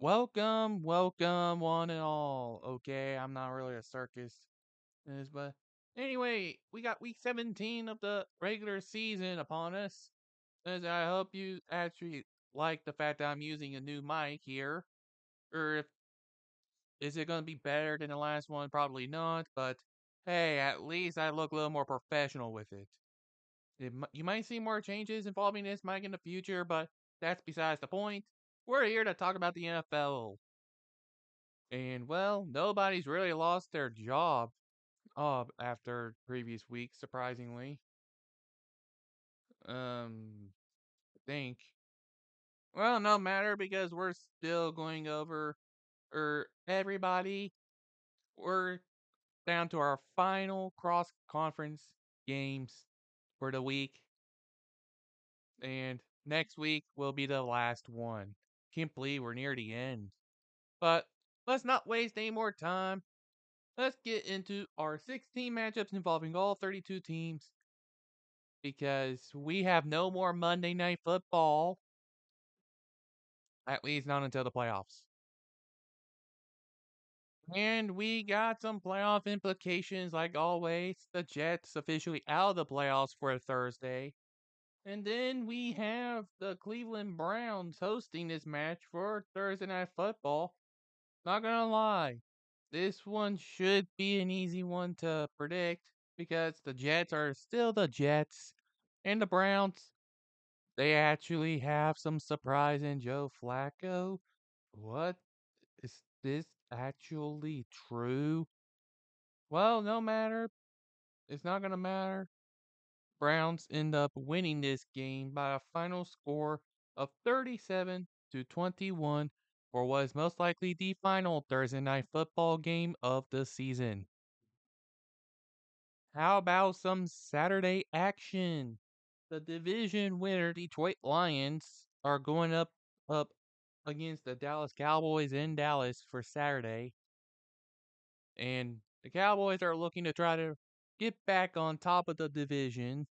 Welcome, welcome, one and all. Okay, I'm not really a circus, but anyway, we got week 17 of the regular season upon us. As I hope you actually like the fact that I'm using a new mic here. Or if is it going to be better than the last one? Probably not, but hey, at least I look a little more professional with it. You might see more changes involving this mic in the future, but that's besides the point. We're here to talk about the NFL. And well, nobody's really lost their job after previous week, surprisingly. I think. Well, no matter because we're still going over everybody. We're down to our final cross conference games for the week. And next week will be the last one. Can't believe we're near the end. But let's not waste any more time. Let's get into our 16 matchups involving all 32 teams because we have no more Monday Night Football, at least not until the playoffs. And we got some playoff implications like always. The Jets officially out of the playoffs for Thursday. And then we have the Cleveland Browns hosting this match for Thursday Night Football. Not gonna lie, this one should be an easy one to predict because the Jets are still the Jets. And the Browns, they actually have some surprise in Joe Flacco. What? Is this actually true? Well, no matter. It's not going to matter. Browns end up winning this game by a final score of 37 to 21 for what is most likely the final Thursday night football game of the season. How about some Saturday action? The division winner Detroit Lions are going up against the Dallas Cowboys in Dallas for Saturday. And the Cowboys are looking to try to get back on top of the division,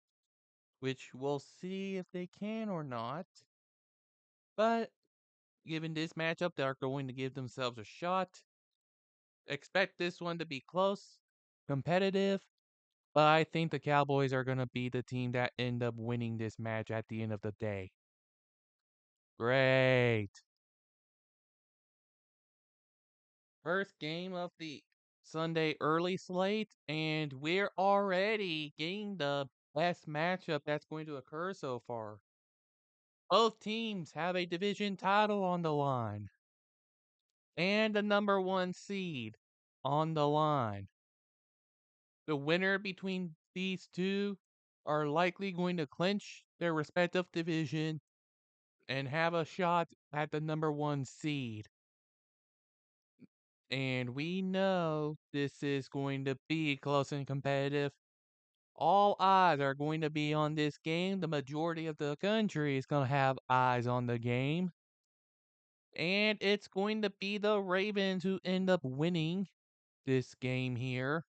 which we'll see if they can or not. But given this matchup, they're going to give themselves a shot. Expect this one to be close, competitive, but I think the Cowboys are going to be the team that end up winning this match at the end of the day. Great. First game of the Sunday early slate, and we're already getting the best matchup that's going to occur so far. Both teams have a division title on the line and the number one seed on the line. The winner between these two are likely going to clinch their respective division and have a shot at the number one seed. And we know this is going to be close and competitive. All eyes are going to be on this game. The majority of the country is going to have eyes on the game. And it's going to be the Ravens who end up winning this game here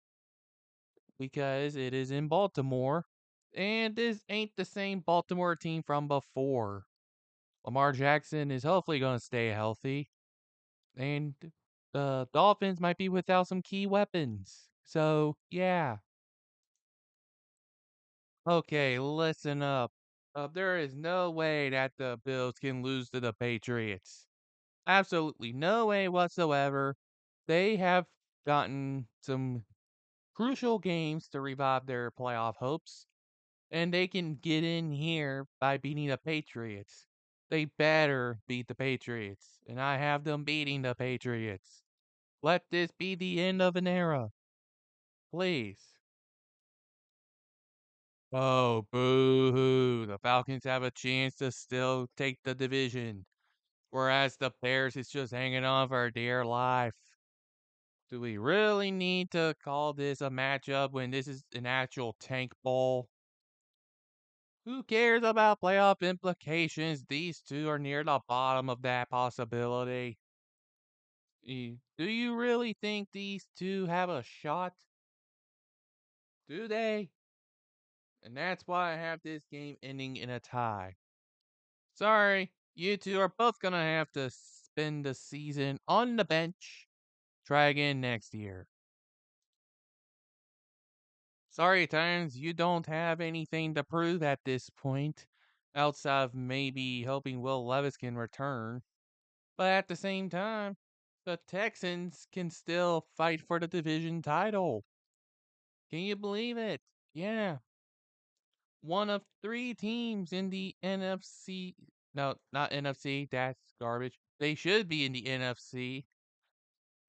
because it is in Baltimore. And this ain't the same Baltimore team from before. Lamar Jackson is hopefully going to stay healthy. And the Dolphins might be without some key weapons. So, yeah. Okay, listen up. There is no way that the Bills can lose to the Patriots. Absolutely no way whatsoever. They have gotten some crucial games to revive their playoff hopes, and they can get in here by beating the Patriots. They better beat the Patriots, and I have them beating the Patriots. Let this be the end of an era. Please. Oh, boo hoo. The Falcons have a chance to still take the division, whereas the Bears is just hanging on for dear life. Do we really need to call this a matchup when this is an actual tank bowl? Who cares about playoff implications? These two are near the bottom of that possibility. Do you really think these two have a shot? Do they? And that's why I have this game ending in a tie. Sorry, you two are both gonna have to spend the season on the bench. Try again next year. Sorry, Titans, you don't have anything to prove at this point, outside of maybe hoping Will Levis can return. But at the same time, the Texans can still fight for the division title. Can you believe it? Yeah. One of three teams in the NFC. No, not NFC. That's garbage. They should be in the NFC.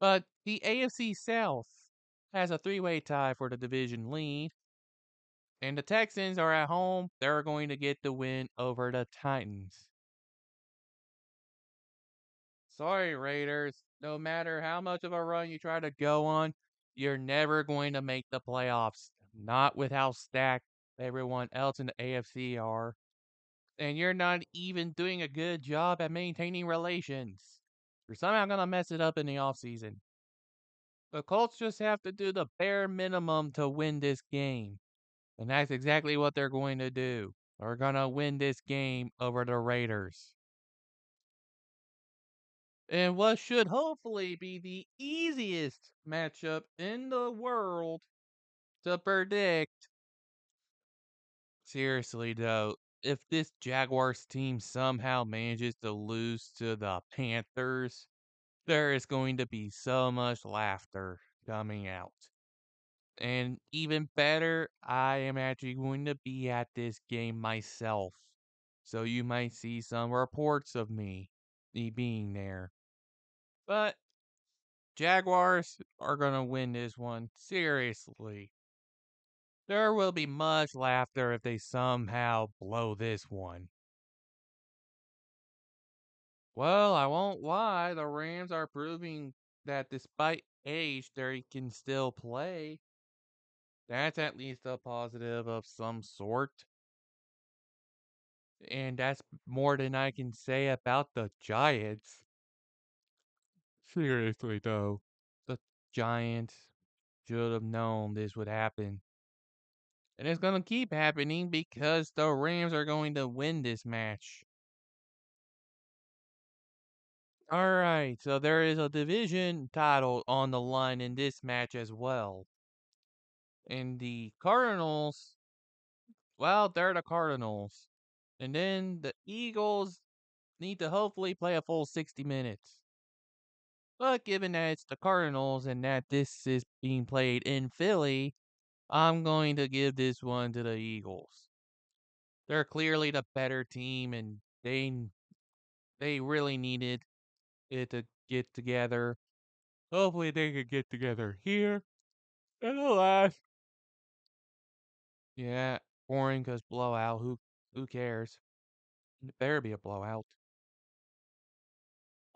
But the AFC South has a three-way tie for the division lead. And the Texans are at home. They're going to get the win over the Titans. Sorry, Raiders. No matter how much of a run you try to go on, you're never going to make the playoffs. Not with how stacked everyone else in the AFC are. And you're not even doing a good job at maintaining relations. You're somehow going to mess it up in the offseason. The Colts just have to do the bare minimum to win this game. And that's exactly what they're going to do. They're going to win this game over the Raiders. And what should hopefully be the easiest matchup in the world to predict. Seriously, though, if this Jaguars team somehow manages to lose to the Panthers, there is going to be so much laughter coming out. And even better, I am actually going to be at this game myself. So you might see some reports of me being there. But Jaguars are going to win this one. Seriously. There will be much laughter if they somehow blow this one. Well, I won't lie. The Rams are proving that despite age, they can still play. That's at least a positive of some sort. And that's more than I can say about the Giants. Seriously, though. The Giants should have known this would happen. And it's going to keep happening because the Rams are going to win this match. All right, so there is a division title on the line in this match as well. And the Cardinals, well, they're the Cardinals. And then the Eagles need to hopefully play a full 60 minutes. But given that it's the Cardinals and that this is being played in Philly, I'm going to give this one to the Eagles. They're clearly the better team and they really needed it to get together. Hopefully they could get together here. And alas, yeah, boring because blowout. Who cares? It better be a blowout.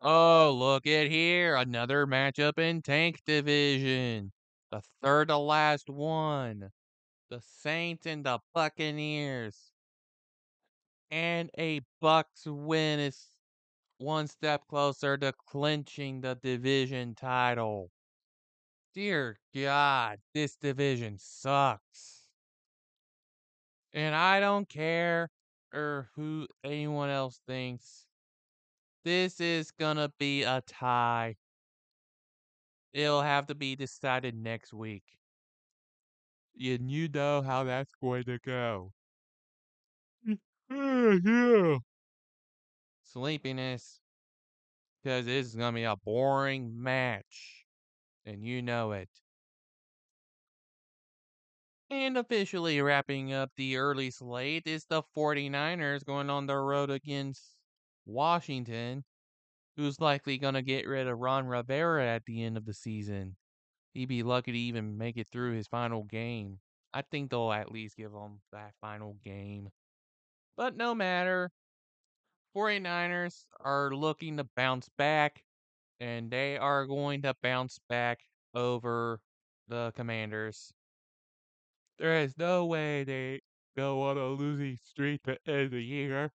Oh, look at here, another matchup in Tank Division. The third to last one. The Saints and the Buccaneers. And a Bucks win is one step closer to clinching the division title. Dear God, this division sucks. And I don't care or who anyone else thinks. This is gonna be a tie. It'll have to be decided next week. And you know how that's going to go. Yeah. Sleepiness. Because this is gonna be a boring match. And you know it. And officially wrapping up the early slate is the 49ers going on the road against Washington, who's likely going to get rid of Ron Rivera at the end of the season. He'd be lucky to even make it through his final game. I think they'll at least give him that final game. But no matter, 49ers are looking to bounce back, and they are going to bounce back over the Commanders. There is no way they go on a losing streak to end the year.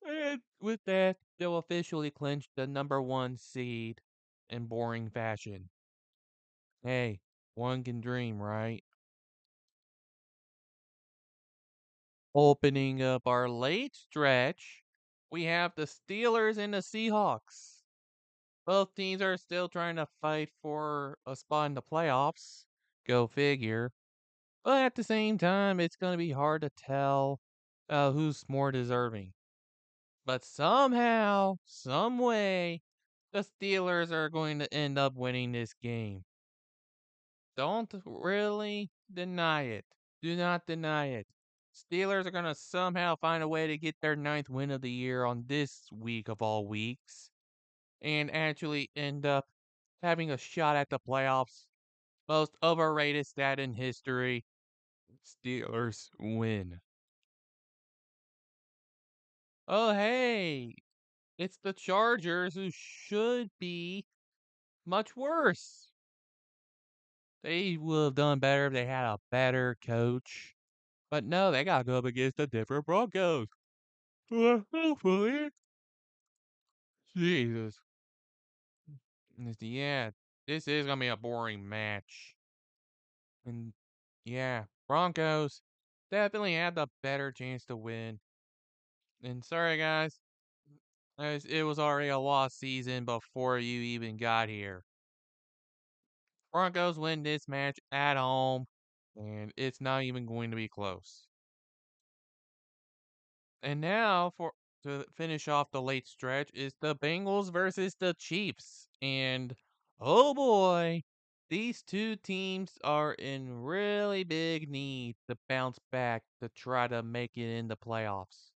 And with that, they'll officially clinch the number one seed in boring fashion. Hey, one can dream, right? Opening up our late stretch we have the Steelers and the Seahawks. Both teams are still trying to fight for a spot in the playoffs. Go figure. But at the same time, it's going to be hard to tell who's more deserving. But somehow, some way, the Steelers are going to end up winning this game. Don't really deny it. Do not deny it. Steelers are going to somehow find a way to get their ninth win of the year on this week of all weeks and actually end up having a shot at the playoffs. Most overrated stat in history. Steelers win. Oh, hey, it's the Chargers who should be much worse. They would have done better if they had a better coach. But no, they got to go up against the Denver Broncos. Well, hopefully. Jesus. Yeah, this is going to be a boring match. And yeah, Broncos definitely had the better chance to win. And sorry, guys, as it was already a lost season before you even got here. Broncos win this match at home, and it's not even going to be close. And now for to finish off the late stretch is the Bengals versus the Chiefs. And oh boy, these two teams are in really big need to bounce back to try to make it in the playoffs.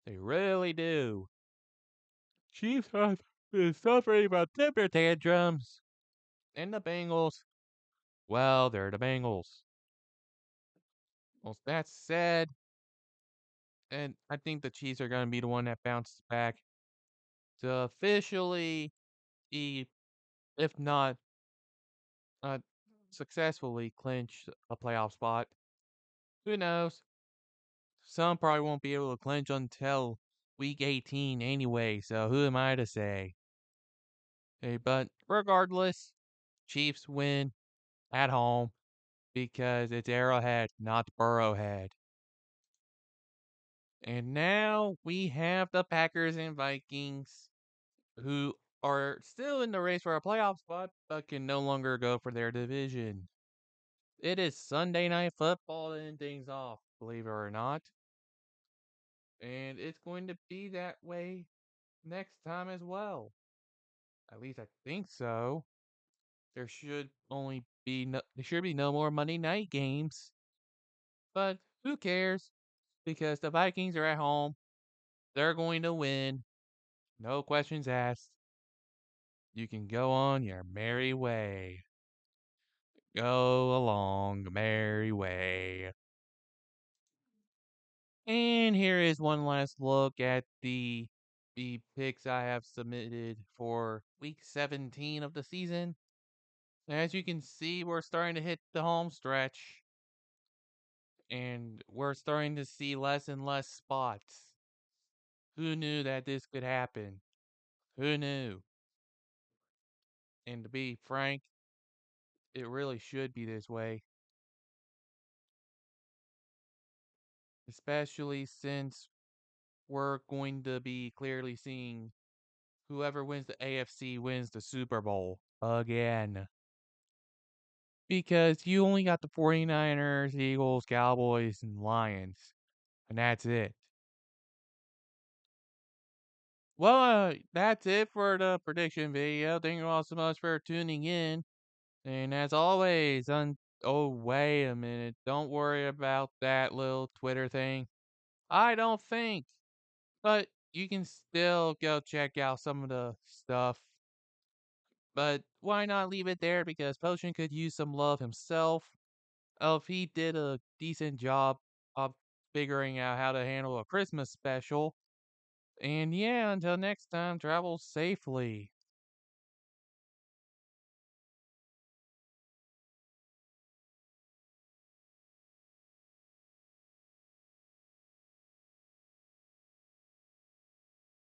They really do. Chiefs have been suffering from temper tantrums. And the Bengals, well, they're the Bengals. Well, that said, and I think the Chiefs are going to be the one that bounces back to officially, e- if not uh, successfully, clinch a playoff spot. Who knows? Some probably won't be able to clinch until week 18 anyway, so who am I to say? Hey, but regardless, Chiefs win at home because it's Arrowhead, not Burrowhead. And now we have the Packers and Vikings, who are still in the race for a playoff spot, but can no longer go for their division. It is Sunday Night Football and things off, believe it or not. And it's going to be that way next time as well. At least I think so. There should be no more Monday night games. But who cares? Because the Vikings are at home. They're going to win. No questions asked. You can go on your merry way. Go along merry way. And here is one last look at the picks I have submitted for week 17 of the season. As you can see, we're starting to hit the home stretch. And we're starting to see less and less spots. Who knew that this could happen? Who knew? And to be frank, it really should be this way. Especially since we're going to be clearly seeing whoever wins the AFC wins the Super Bowl again. Because you only got the 49ers, Eagles, Cowboys, and Lions. And that's it. Well, that's it for the prediction video. Thank you all so much for tuning in. And as always, oh, wait a minute. Don't worry about that little Twitter thing. I don't think. But you can still go check out some of the stuff. But why not leave it there? Because Potion could use some love himself. If he did a decent job of figuring out how to handle a Christmas special. And yeah, until next time, travel safely.